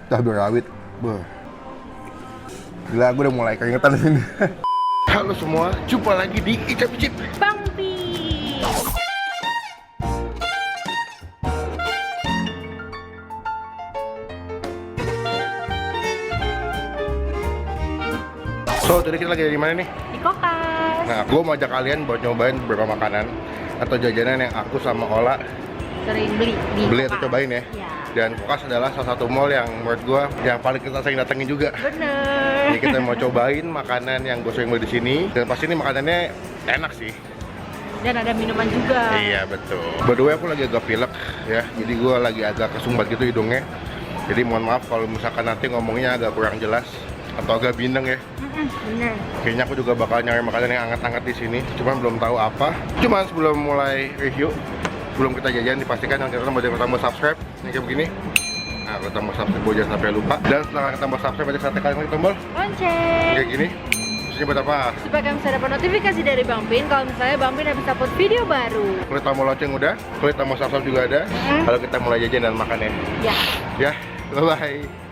Cabai rawit. Beuh. Gila, gue udah mulai keringetan di sini. Halo semua, jumpa lagi di Icap Icip Bang Pi. So, tadi kita lagi di mana nih? Di Kokas. Nah, gue mau ajak kalian buat nyobain beberapa makanan atau jajanan yang aku sama Ola Sering beli di beli Kokas. atau cobain ya. Iya. Dan Kokas adalah salah satu mall yang menurut gue yang paling kita sering datengin juga. Bener. Jadi kita mau cobain makanan yang gue sering beli di sini dan pasti ini makanannya enak sih. Dan ada minuman juga. Iya betul. By the way aku lagi agak pilek ya, jadi gue lagi agak kesumbat gitu hidungnya. Jadi mohon maaf kalau misalkan nanti ngomongnya agak kurang jelas atau agak bindeng ya. Bener. Kayaknya aku juga bakal nyari makanan yang hangat-hangat di sini, cuman belum tahu apa. Cuman sebelum mulai review, sebelum kita jajan dipastikan yang kita tombol subscribe yang kayak begini. Nah, kalau tombol subscribe gue jangan sampai lupa. Dan setelah kita tombol subscribe nanti saatnya kalian klik tombol Lonceng. kayak gini. Maksudnya buat apa? Supaya kalian bisa dapat notifikasi dari Bang Pin kalau misalnya Bang Pin habis upload video baru. Klik tombol lonceng udah, klik tombol subscribe juga ada. Kalau kita mulai jajan dan makannya. Ya. Ya, bye-bye.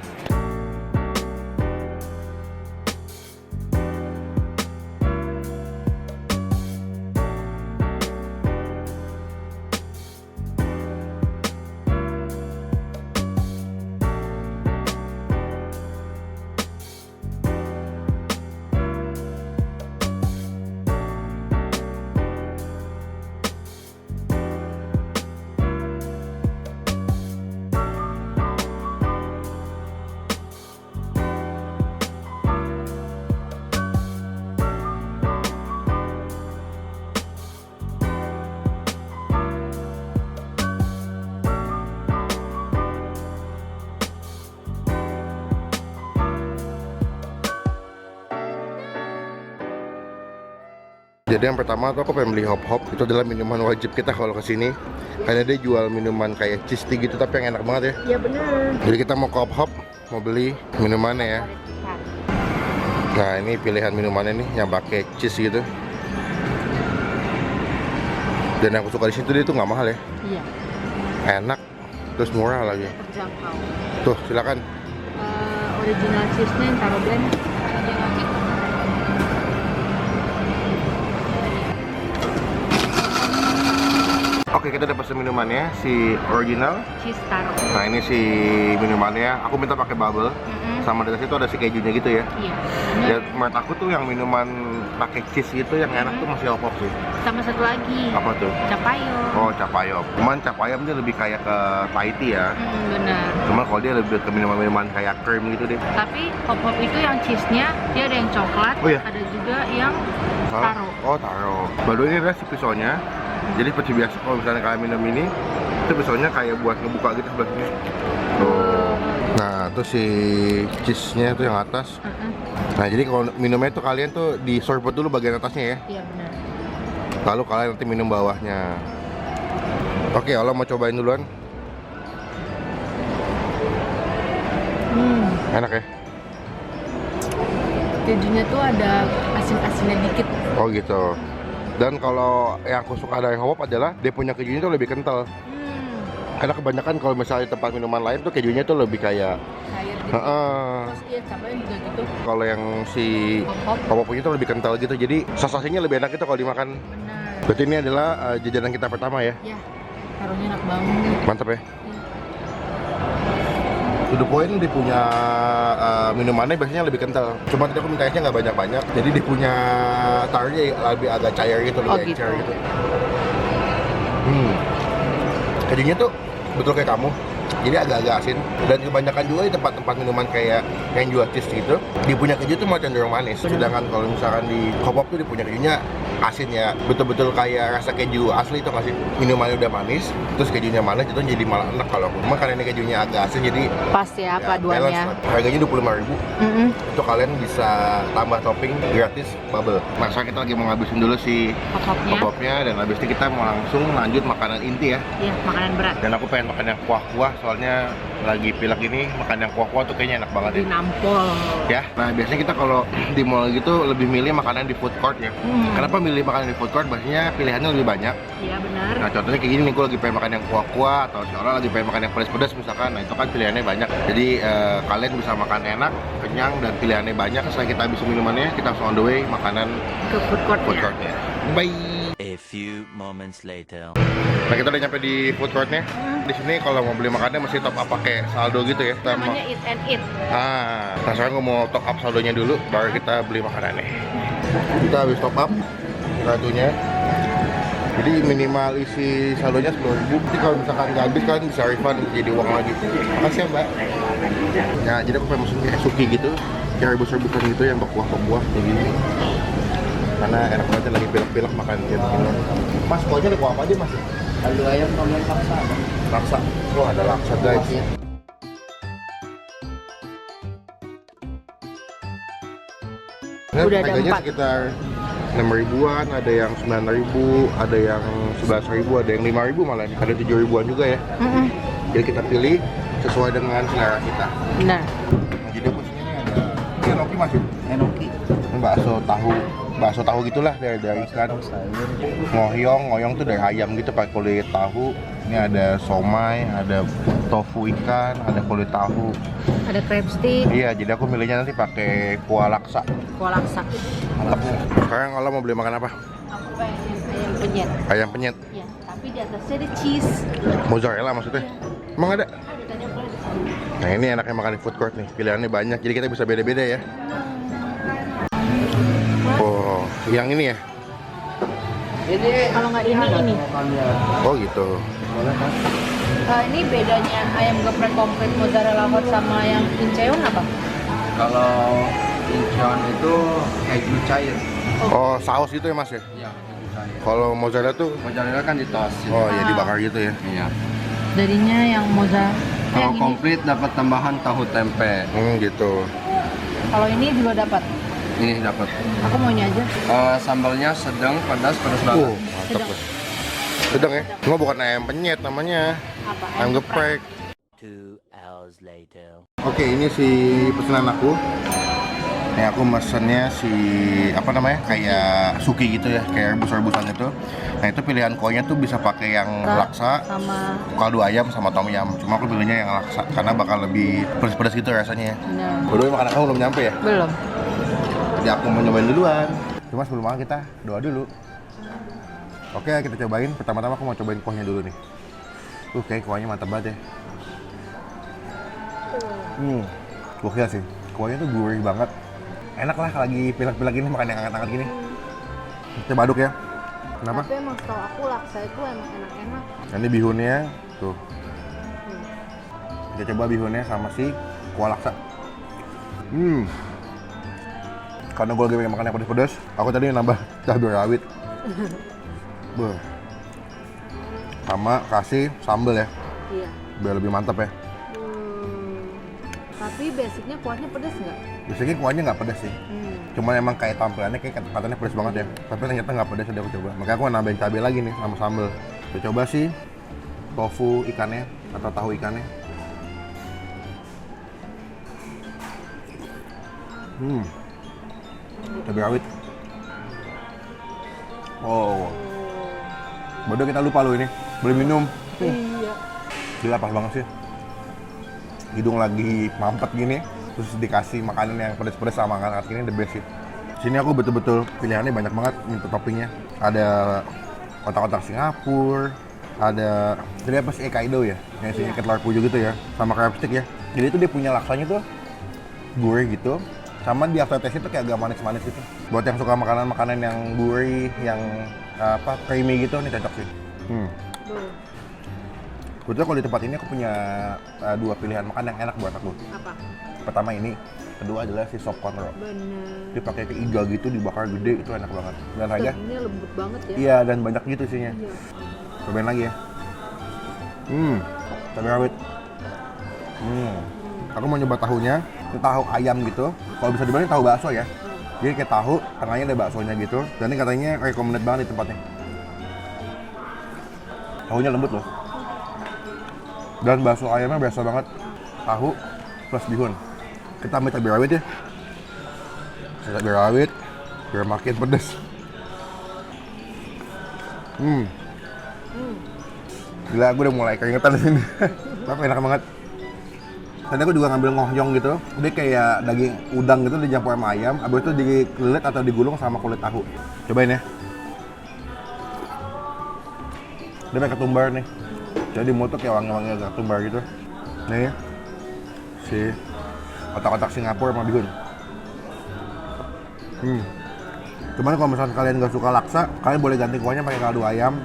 Jadi yang pertama tuh aku pengen beli hop hop. Itu adalah minuman wajib kita kalau kesini. Karena dia jual minuman kayak cheese tea gitu tapi yang enak banget ya. Iya bener. Jadi kita mau ke hop hop, mau beli minumannya ya. Nah ini pilihan minumannya nih yang pakai cheese gitu. Dan yang aku suka di situ dia tuh nggak mahal ya. Iya. Enak, terus murah lagi. Terjangkau. Tuh silakan. Original cheese-nya yang taruh blend. Oke kita udah pesen minumannya, si original. Cheese taruh. Nah ini si minumannya, aku minta pakai bubble. Sama dari situ ada si kejunya gitu ya. Iya. Ya menurut aku tuh yang minuman pakai cheese gitu yang enak tuh masih hop hop sih. Sama satu lagi. Apa tuh? Capayo. Oh capayom. Cuman capayom dia lebih kayak ke Thai tea ya. Bener. Cuman kalau dia lebih ke minuman-minuman kayak cream gitu deh. Tapi hop-hop itu yang cheese-nya dia ada yang coklat, Oh iya? ada juga yang taro. Oh taro. Baru ini adalah si pisaunya. Jadi seperti biasa kalau misalnya kalian minum ini, itu pisaunya kayak buat ngebuka gitu sebelah sini. Tuh. Nah terus si cheese-nya itu yang atas. Nah jadi kalau minumnya itu kalian tuh disorbet dulu bagian atasnya ya. Iya benar. Lalu kalian nanti minum bawahnya. Oke, Allah mau cobain duluan. Enak ya? Kejunya tuh ada asin-asinnya dikit. Oh gitu. Dan kalau yang aku suka dari hop adalah dia punya kejunya tuh lebih kental. Karena kebanyakan kalau misalnya di tempat minuman lain tuh kejunya tuh lebih kayak Cair gitu. heeh. Terus iya cabanya juga gitu. Kalau yang si hop punya tuh lebih kental gitu. Jadi sensasinya lebih enak itu kalau dimakan. Benar. Berarti ini adalah jajanan kita pertama ya. Ya. Taruhnya enak banget. Mantap ya. To the point dia punya minumannya biasanya lebih kental. Cuma tadi aku minta esnya nggak banyak-banyak. Jadi dia punya taruhnya lebih agak cair gitu, lebih gitu. encer gitu. Kejunya tuh betul kayak kamu. Jadi agak-agak asin. Dan kebanyakan juga di tempat-tempat minuman kayak yang jual cheese gitu, dia punya keju tuh malah cenderung manis. Sedangkan kalau misalkan di hop hop tuh dia punya kejunya asin ya, betul-betul kayak rasa keju asli itu nggak sih? Minumannya udah manis, terus kejunya manis itu jadi malah enak kalau aku. Cuma karena ini kejunya agak asin jadi Pas ya paduannya. balance lah. Harganya 25.000. Itu kalian bisa tambah topping gratis bubble. Nah sekarang kita lagi mau ngabisin dulu si Hop-hopnya. hop-hopnya dan habis itu kita mau langsung lanjut makanan inti ya. Iya, makanan berat. Dan aku pengen makan yang kuah-kuah soalnya lagi pilek ini makan yang kuah-kuah tuh kayaknya enak banget Di ya. nampol. Ya, nah biasanya kita kalau di mall gitu lebih milih makanan di food court ya. Kenapa milih makan di food court, biasanya pilihannya lebih banyak. Iya benar. Nah contohnya kayak gini nih, gue lagi pengen makan yang kuah-kuah atau seolah lagi pengen makan yang pedas-pedas misalkan. Nah itu kan pilihannya banyak. Jadi kalian bisa makan enak, kenyang, dan pilihannya banyak. Setelah kita habis minumannya, kita langsung on the way makanan Ke food courtnya. courtnya. Bye. A few moments later. Nah kita udah nyampe di food courtnya. Di sini kalau mau beli makannya mesti top up pakai saldo gitu ya. Namanya Eat and Eat. Nah sekarang gue mau top up saldonya dulu, baru kita beli makanannya. Kita habis top up kartunya. Jadi minimal isi saldonya 10.000. Jadi kalau misalkan nggak habis kan bisa refund jadi uang lagi. Makasih ya mbak. Nah jadi aku pengen pesen kayak suki gitu, kayak rebus-rebusan gitu yang berkuah-kuah kayak gini. Karena enak banget lagi pilek-pilek makan gitu. Mas, kuahnya ada kuah apa aja mas? Kaldu ayam sama laksa. Laksa. Oh ada laksa guys. Udah ada Harganya 4. sekitar 6.000-an, ada yang 9.000, ada yang 11.000, ada yang 5.000 malah, ada 7.000-an juga ya. Jadi kita pilih sesuai dengan selera kita. Benar. Nah, jadi aku sini ada enoki mas ya? Enoki. Ini bakso tahu gitulah dari ikan. Ngoyong tuh dari ayam gitu pakai kulit tahu. Ini ada somai, ada tofu ikan, ada kulit tahu. Ada crab stick, Iya, jadi aku milihnya nanti pakai kuah laksa. kuah laksa. Mantap. Sekarang kalau mau beli makan apa? Aku pengen ayam penyet. Ayam penyet, Ya, tapi di atasnya ada cheese. mozzarella maksudnya. Emang ada? Ada tadi aku lihat di sana. Nah ini enaknya makan di food court nih, pilihannya banyak, jadi kita bisa beda-beda ya. Oh, yang ini ya? Ini Kalau nggak ini. Oh gitu. Ini bedanya ayam geprek komplit mozzarella hot sama yang incheon apa? kalau incheon itu keju cair. Oh, saus gitu ya mas ya? Iya, keju cair. Kalau mozzarella tuh, Mozzarella kan ditos. oh ya dibakar gitu ya? Iya. Darinya yang mozzarella. Kalau Yang ini. komplit dapat tambahan tahu tempe. Gitu. Kalau ini juga dapat. Ini dapat. Aku maunya aja. Sambalnya sedang, pedas banget. Mantap lah. Sedang ya? Nggak bukan ayam penyet namanya, Apa? ayam geprek. 2 hours later. Oke, ini si pesanan aku. Nih aku mesennya si apa namanya kayak suki gitu ya, kayak rebus-rebusan itu. Nah itu pilihan kuahnya tuh bisa pakai yang laksa, Sama kaldu ayam sama tom yum. Cuma aku pilihnya yang laksa karena bakal lebih pedas-pedas gitu rasanya. benar. Berdua makan aku belum nyampe ya, Belum. jadi aku mau nyobain duluan. Cuma sebelum makan kita doa dulu. Oke kita cobain. Pertama-tama aku mau cobain kuahnya dulu nih. Kayak kuahnya mantap banget ya. Gokil sih. Kuahnya tuh gurih banget. Enak lah lagi pilek-pilek gini makan yang hangat-hangat gini. Kita aduk ya. Kenapa? Tapi emang setahu aku laksa itu emang enak-enak. Nah, ini bihunnya tuh. Kita coba bihunnya sama si kuah laksa. Karena gue lagi pengen makan yang pedas-pedas, aku tadi nambah cabai rawit. Beuh. Sama kasih sambal ya, Iya. biar lebih mantap ya. Tapi basicnya kuahnya pedas nggak? Biasanya kuahnya nggak pedas sih. Cuman emang kayak tampilannya kayak katanya pedas banget ya. Tapi ternyata nggak pedas, udah aku coba. Makanya aku nambahin cabai lagi nih sama sambal. Kita coba sih tofu ikannya atau tahu ikannya. Cabai rawit. Oh. Bodoh kita lupa loh ini. Beli minum. Iya. Gila pas banget sih. Hidung lagi mampet gini, terus dikasih makanan yang pedas-pedas sama hangat gini, the best sih. Sini aku betul-betul pilihannya banyak banget untuk toppingnya. Ada kotak-kotak Singapura, ada jadi apa sih Kaido ya, yang isinya ikan telur puju gitu ya, sama crab stick ya. Jadi itu dia punya laksanya tuh gurih gitu, sama di aftertaste itu kayak agak manis-manis gitu. Buat yang suka makanan-makanan yang gurih, yang apa creamy gitu, ini cocok sih. Kebetulan kalau di tempat ini aku punya dua pilihan makan yang enak buat aku. Apa? Pertama ini, kedua adalah si sop conro. Bener. Dia pakai kayak iga gitu, dibakar gede, itu enak banget. Dan harga? Dagingnya lembut banget ya. Iya, dan banyak gitu isinya. Iya. Cobain lagi ya. Cabai rawit. Aku mau nyoba tahunya. Ini tahu ayam gitu. Kalau bisa dibilang tahu bakso ya. Jadi kayak tahu, tengahnya ada baksonya gitu. Dan ini katanya recommended banget di tempatnya. Tahunya lembut loh. Dan bakso ayamnya biasa banget. Tahu plus bihun. Kita ambil cabai rawit ya. Cabai rawit biar makin pedes. Gila, gue udah mulai keringetan di sini. Tapi enak banget. Tadi aku juga ngambil ngohyong gitu. Dia kayak daging udang gitu dicampur sama ayam. Abis itu dililit atau digulung sama kulit tahu. Cobain ya. Dia pakai ketumbar nih. Jadi mulut tuh kayak wangi-wangi agak ketumbar gitu. Nih. Si otak-otak Singapura sama bihun. Cuman kalau misalnya kalian nggak suka laksa, kalian boleh ganti kuahnya pakai kaldu ayam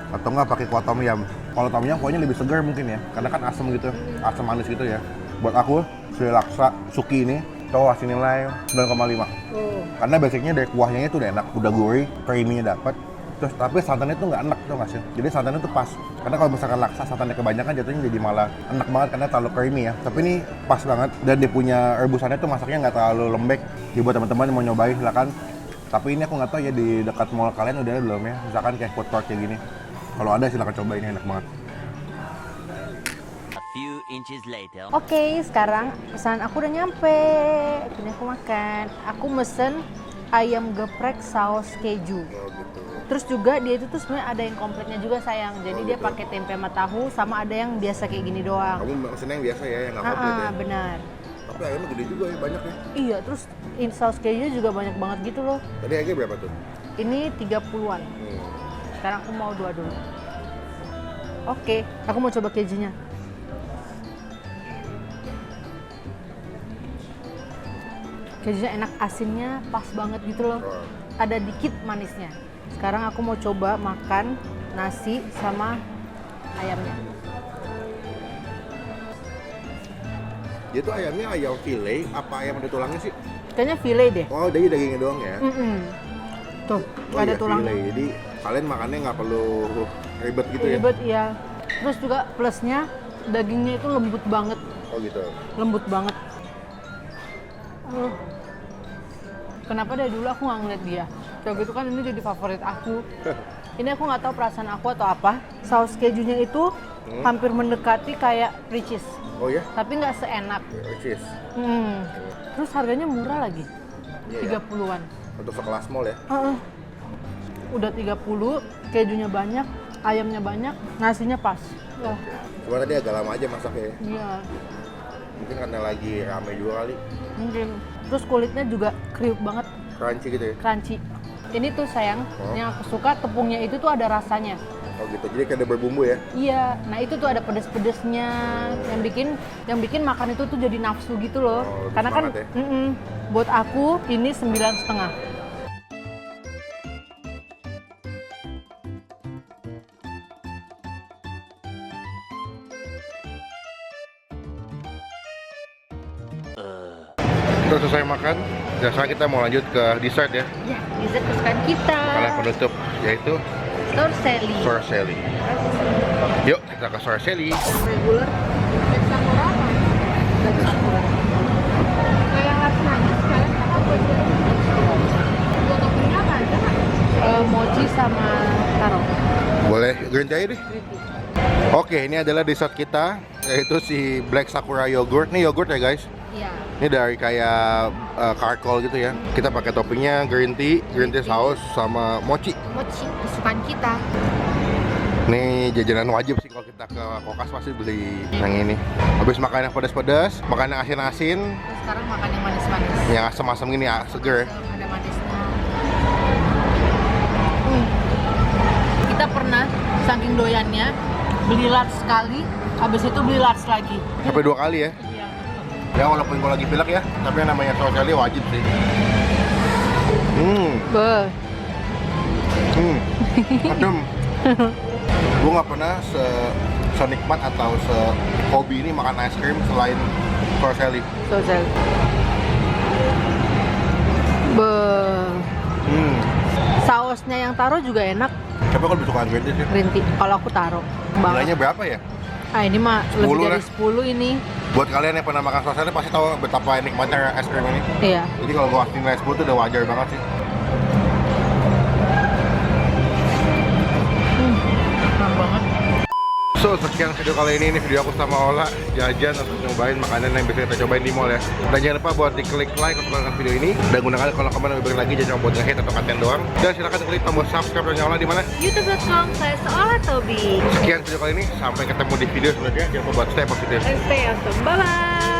atau nggak pakai kuah tom yum. Kalau tom yum kuahnya lebih segar mungkin ya, karena kan asam gitu, asam manis gitu ya. Buat aku, si laksa Suki ini, cowok kasih nilai 9,5. Karena basicnya dari kuahnya itu udah enak, udah gurih, creamy-nya dapat. Terus tapi santannya tuh nggak enak tuh nggak sih? Jadi santannya tuh pas. Karena kalau misalkan laksa santannya kebanyakan jatuhnya jadi malah enak banget karena terlalu creamy ya. Tapi ini pas banget dan dia punya rebusannya tuh masaknya nggak terlalu lembek. Jadi buat teman-teman yang mau nyobain silakan. Tapi ini aku nggak tahu ya di dekat mall kalian udah ada belum ya? Misalkan kayak food court kayak gini. Kalau ada silakan coba, ini enak banget. A few inches later. Oke, sekarang pesanan aku udah nyampe. Ini aku makan. Aku mesen ayam geprek saus keju. Terus juga dia itu tuh sebenarnya ada yang kompletnya juga sayang. Jadi dia pakai tempe sama tahu, sama ada yang biasa kayak gini doang. Kamu mesennya yang biasa ya, yang nggak komplit ya? Benar. Tapi ayamnya gede juga ya, banyak ya. Iya, terus saus keju juga banyak banget gitu loh. Tadi harganya berapa tuh? Ini 30-an. Sekarang aku mau 2 dulu. Oke, aku mau coba kejunya. Kejunya enak, asinnya pas banget gitu loh. Ada dikit manisnya. Sekarang aku mau coba makan nasi sama ayamnya. Dia tuh ayamnya ayam file, apa ayam ada tulangnya sih? Kayaknya file deh. Oh, jadi dagingnya doang ya? Tuh, Oh, ada iya, tulangnya. file. Jadi kalian makannya nggak perlu ribet gitu ya? Ribet ya. Terus juga plusnya dagingnya itu lembut banget. Oh gitu. Lembut banget. Kenapa dari dulu aku nggak ngeliat dia? Kayak gitu kan ini jadi favorit aku. Ini aku nggak tahu perasaan aku atau apa. Saus kejunya itu hampir mendekati kayak ricis. Oh ya? Tapi nggak seenak. Cheese. Terus harganya murah lagi. Iya, 30-an. Untuk sekelas mall ya? Udah 30, kejunya banyak, ayamnya banyak, nasinya pas. Wah, Cuma tadi agak lama aja masaknya ya? iya. Mungkin karena lagi rame juga kali. Mungkin. Terus kulitnya juga kriuk banget, Crunchy gitu ya? crunchy. Ini tuh sayang, yang aku suka tepungnya itu tuh ada rasanya. Oh gitu, jadi kayak ada berbumbu ya? Iya, nah itu tuh ada pedes-pedesnya yang bikin makan itu tuh jadi nafsu gitu loh. Oh, lebih Karena kan, semangat ya? buat aku ini 9,5. Terus selesai makan, dan sekarang kita mau lanjut ke dessert ya. Ya, dessert kesukaan kita. Makanan penutup, yaitu Tortelli. Sorcelli. Yuk, kita ke Sorcelli. Regular. Black Sakura apa? Black Sakura. Kayak harus nangis sekarang apa buat dia? Buat toppingnya apa aja kan? Mochi sama taro. Boleh green tea deh. Oke, ini adalah dessert kita, yaitu si Black Sakura yogurt. Ini yogurt ya guys. Iya. Ini dari kayak karkol gitu ya. Kita pakai toppingnya green tea saus sama mochi. Mochi kesukaan kita. Ini jajanan wajib sih kalau kita ke Kokas pasti beli yang ini. Habis makan yang pedas-pedas, makan yang asin-asin, Terus sekarang makan yang manis-manis. yang asam-asam gini ya, seger. Ada manisnya. Kita pernah saking doyannya beli large sekali, habis itu beli large lagi. Sampai 2 kali ya. Iya. Ya walaupun gue lagi pilek ya, tapi yang namanya Sorcelli wajib sih. Beuh. Adem. Gue nggak pernah senikmat atau sehobi ini makan es krim selain Sorcelli. Sosial. Beuh. Sausnya yang taro juga enak, Tapi kalau lebih suka green tea sih. green tea. Kalau aku taro. Nilainya berapa ya? Ah ini mah 10 lebih dari lah. 10 ini. Buat kalian yang pernah makan Sorcelli pasti tahu betapa nikmatnya es krim ini. Iya. Jadi kalau gue kasih nilai 10 itu udah wajar banget sih. Enak banget. So, sekian video kali ini video aku sama Ola jajan atau nyobain makanan yang biasa kita cobain di mall ya. Dan jangan lupa buat diklik like untuk menonton video ini dan gunakan kolom komen lebih baik lagi, jangan cuma buat nge-hate atau konten doang. Dan silakan klik tombol subscribe dan nyala di mana? youtube.com/olatobi. Sekian video kali ini, sampai ketemu di video selanjutnya. Jangan lupa buat stay positif. And stay awesome. Bye bye.